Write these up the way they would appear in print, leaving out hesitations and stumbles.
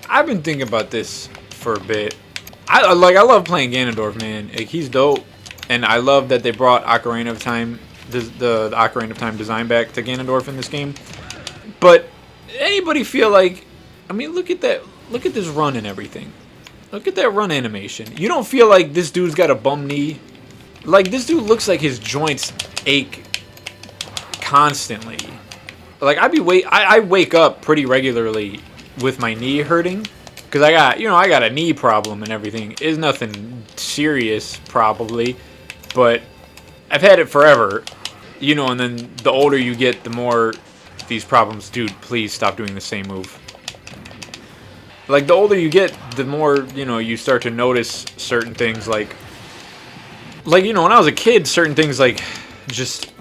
I've been thinking about this for a bit. I love playing Ganondorf, man. Like, he's dope, and I love that they brought Ocarina of Time, the Ocarina of Time design back to Ganondorf in this game. But anybody feel like, I mean, look at that, look at this run and everything. Look at that run animation. You don't feel like this dude's got a bum knee? Like, this dude looks like his joints ache constantly. Like, I wake up pretty regularly with my knee hurting, because I got a knee problem and everything. It's nothing serious, probably, but I've had it forever, and then the older you get, the more these problems. Dude, please stop doing the same move. Like, the older you get, the more, you start to notice certain things, like, when I was a kid, certain things, like, just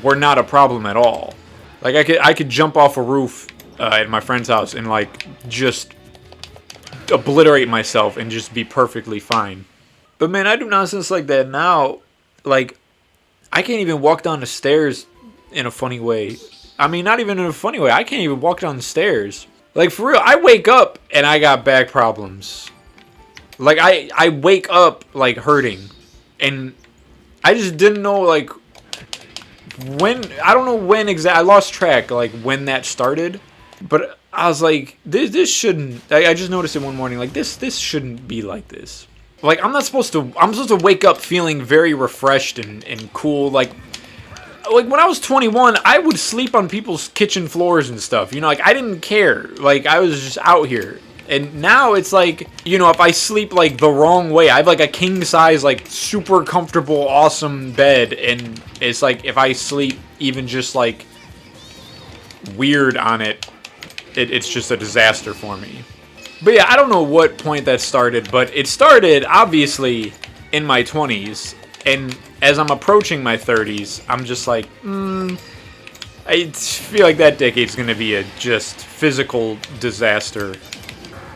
were not a problem at all. Like, I could jump off a roof at my friend's house and, like, just obliterate myself and just be perfectly fine. But, man, I do nonsense like that now. Like, I can't even walk down the stairs in a funny way. I mean, not even in a funny way. I can't even walk down the stairs. Like, for real, I wake up and I got back problems. Like, I wake up, like, hurting. And I just didn't know, like, when, I don't know when exactly, I lost track, like, when that started. But I was like, this shouldn't, I just noticed it one morning, like, this shouldn't be like this. Like, I'm supposed to wake up feeling very refreshed and cool, like when I was 21, I would sleep on people's kitchen floors and stuff, like, I didn't care, like, I was just out here. And now it's like, if I sleep, like, the wrong way, I have, like, a king-size, like, super comfortable, awesome bed, and it's like, if I sleep even just, like, weird on it, it's just a disaster for me. But yeah, I don't know what point that started, but it started, obviously, in my 20s, and as I'm approaching my 30s, I'm just like, I feel like that decade's gonna be a just physical disaster.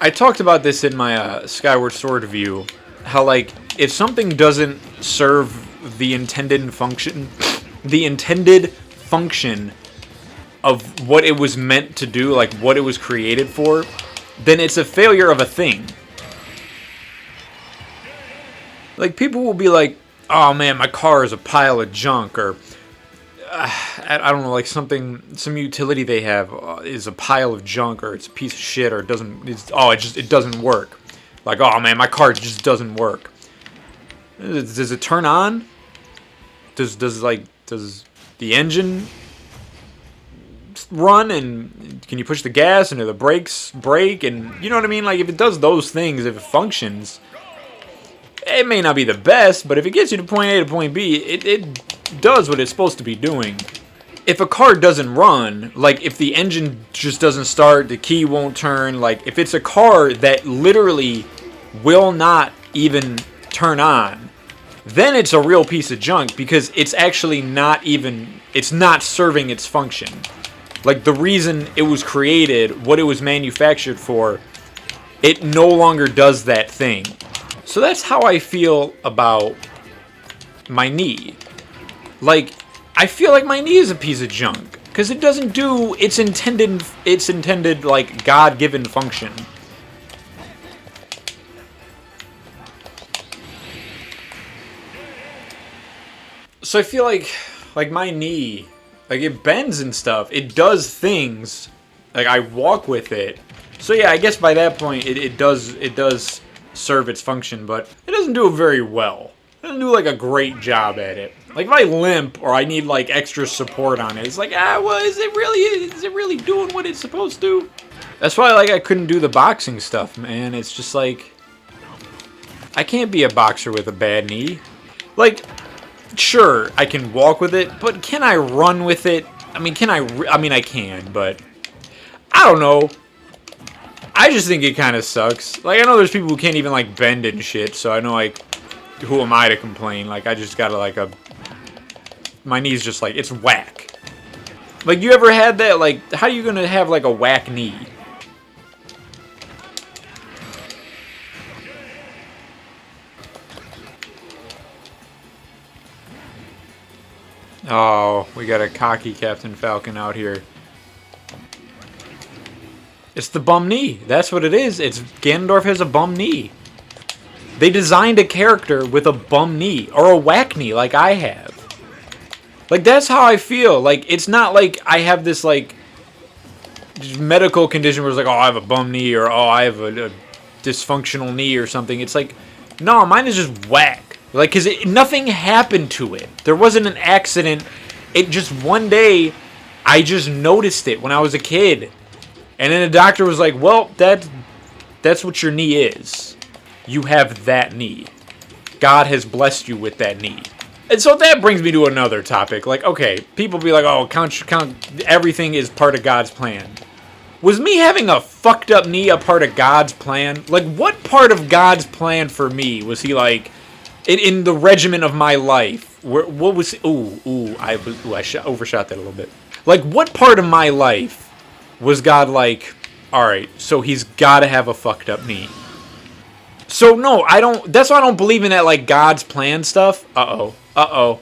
I talked about this in my Skyward Sword review, how, like, if something doesn't serve the intended function of what it was meant to do, like, what it was created for, then it's a failure of a thing. Like, people will be like, oh man, my car is a pile of junk, or I don't know, like, some utility they have is a pile of junk, or it's a piece of shit, or it doesn't work. Like, oh man, my car just doesn't work. Does it turn on? Does the engine run, and can you push the gas, and do the brakes brake, and you know what I mean? Like, if it does those things, if it functions, it may not be the best, but if it gets you to point A to point B, it does what it's supposed to be doing. If a car doesn't run, like, if the engine just doesn't start, the key won't turn, like, if it's a car that literally will not even turn on, then it's a real piece of junk, because it's actually it's not serving its function. Like, the reason it was created, what it was manufactured for, it no longer does that thing. So that's how I feel about my knee. Like, I feel like my knee is a piece of junk, because it doesn't do its intended, like, God-given function. So I feel like my knee, like, it bends and stuff. It does things. Like, I walk with it. So yeah, I guess by that point, it does serve its function, but it doesn't do it very well. It doesn't do, like, a great job at it. Like, if I limp or I need, like, extra support on it, it's like, well, is it really doing what it's supposed to? That's why, like, I couldn't do the boxing stuff, man. It's just like, I can't be a boxer with a bad knee. Like, sure, I can walk with it, but can I run with it? I mean, I can, but I don't know. I just think it kind of sucks. Like, I know there's people who can't even, like, bend and shit, so I know, like, who am I to complain? Like, I just gotta, like, my knee's just, like, it's whack. Like, you ever had that? Like, how are you gonna have, like, a whack knee? Oh, we got a cocky Captain Falcon out here. It's the bum knee. That's what it is. It's Ganondorf has a bum knee. They designed a character with a bum knee or a whack knee like I have. Like, that's how I feel. Like, it's not like I have this, like, medical condition where it's like, oh, I have a bum knee or, oh, I have a dysfunctional knee or something. It's like, no, mine is just whack. Like, because nothing happened to it. There wasn't an accident. It just, one day, I just noticed it when I was a kid. And then the doctor was like, well, that's what your knee is. You have that knee. God has blessed you with that knee. And so that brings me to another topic. Like, okay, people be like, oh, count, everything is part of God's plan. Was me having a fucked up knee a part of God's plan? Like, what part of God's plan for me was he like, in the regimen of my life? What was, I overshot that a little bit. Like, what part of my life was God like, alright, so he's gotta have a fucked up knee? So, no, I don't, that's why I don't believe in that, like, God's plan stuff. Uh-oh.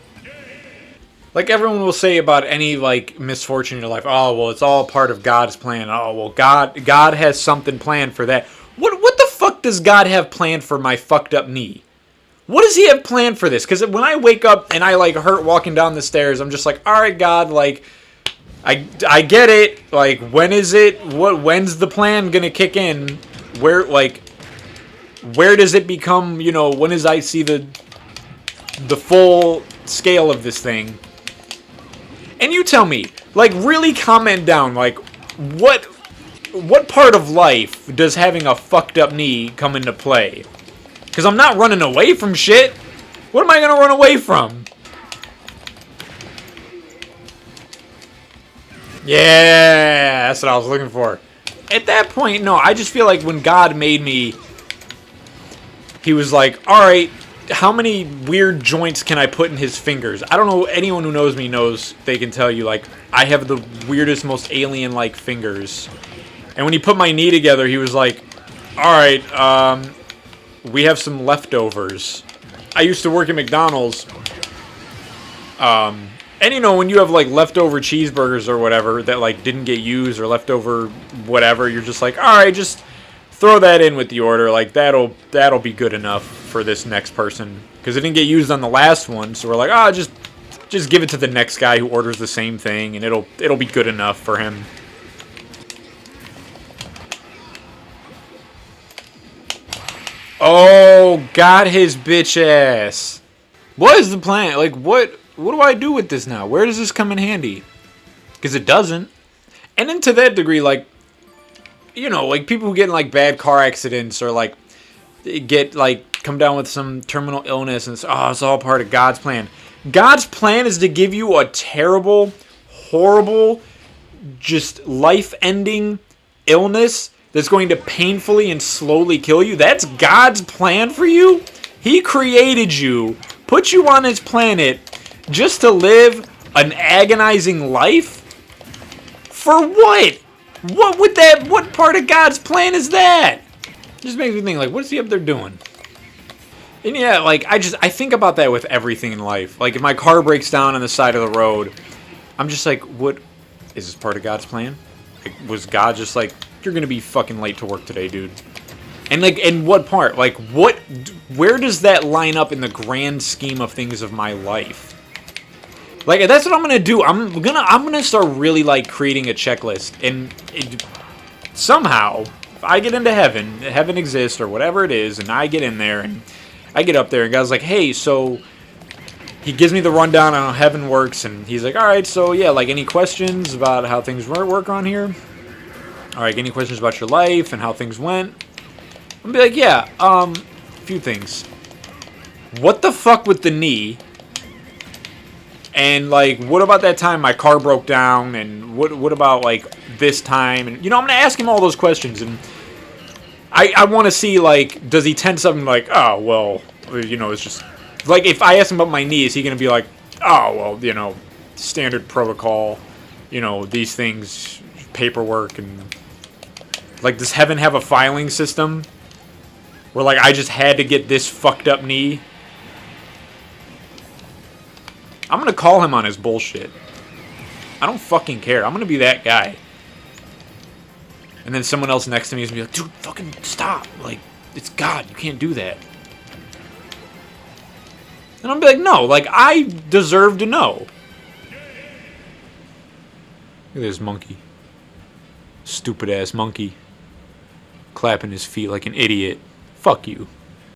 Like everyone will say about any, like, misfortune in your life, oh, well, it's all part of God's plan. Oh, well, God has something planned for that. What the fuck does God have planned for my fucked up knee? What does he have planned for this? Because when I wake up and I, like, hurt walking down the stairs, I'm just like, alright, God, like, I get it. Like, when is it? When's the plan gonna kick in? Where does it become, you know, when does I see the full scale of this thing? And you tell me, like, really comment down, like, what part of life does having a fucked up knee come into play? Because I'm not running away from shit. What am I going to run away from? Yeah, that's what I was looking for. At that point, no, I just feel like when God made me, he was like, alright, how many weird joints can I put in his fingers? I don't know, anyone who knows me knows, they can tell you, like, I have the weirdest, most alien-like fingers. And when he put my knee together, he was like, alright, we have some leftovers. I used to work at McDonald's, and you know, when you have, like, leftover cheeseburgers or whatever that, like, didn't get used or leftover whatever, you're just like, alright, just throw that in with the order. Like, that'll be good enough for this next person. Because it didn't get used on the last one, so we're like, oh, just give it to the next guy who orders the same thing, and it'll be good enough for him. Oh, got his bitch ass. What is the plan? Like, what do I do with this now? Where does this come in handy? Because it doesn't. And then to that degree, like, you know, like, people who get in, like, bad car accidents or, like, get, like, come down with some terminal illness and it's all part of God's plan. God's plan is to give you a terrible, horrible, just life-ending illness that's going to painfully and slowly kill you. That's God's plan for you? He created you, put you on his planet just to live an agonizing life? For what? What part of God's plan is that? It just makes me think, like, what is he up there doing? And yeah, like, I think about that with everything in life. Like, if my car breaks down on the side of the road, I'm just like, what, is this part of God's plan? Like, was God just like, you're gonna be fucking late to work today, dude? And, like, in what part? Like, where does that line up in the grand scheme of things of my life? Like, that's what I'm gonna do. I'm gonna start really, like, creating a checklist. And somehow, if I get into heaven exists or whatever it is, and I get in there and I get up there and God's like, hey, so he gives me the rundown on how heaven works, and he's like, all right, so yeah, like, any questions about how things work on here? All right, any questions about your life and how things went? I'm gonna be like, yeah, a few things. What the fuck with the knee? And, like, what about that time my car broke down? And what about, like, this time? And, you know, I'm going to ask him all those questions. And I want to see, like, does he tend something like, oh, well, you know, it's just... Like, if I ask him about my knee, is he going to be like, oh, well, you know, standard protocol, you know, these things, paperwork, and... Like, does heaven have a filing system? Where, like, I just had to get this fucked up knee? I'm gonna call him on his bullshit. I don't fucking care. I'm gonna be that guy. And then someone else next to me is going to be like, dude, fucking stop. Like, it's God. You can't do that. And I'll be like, no. Like, I deserve to know. Look at this monkey. Stupid ass monkey. Clapping his feet like an idiot. Fuck you.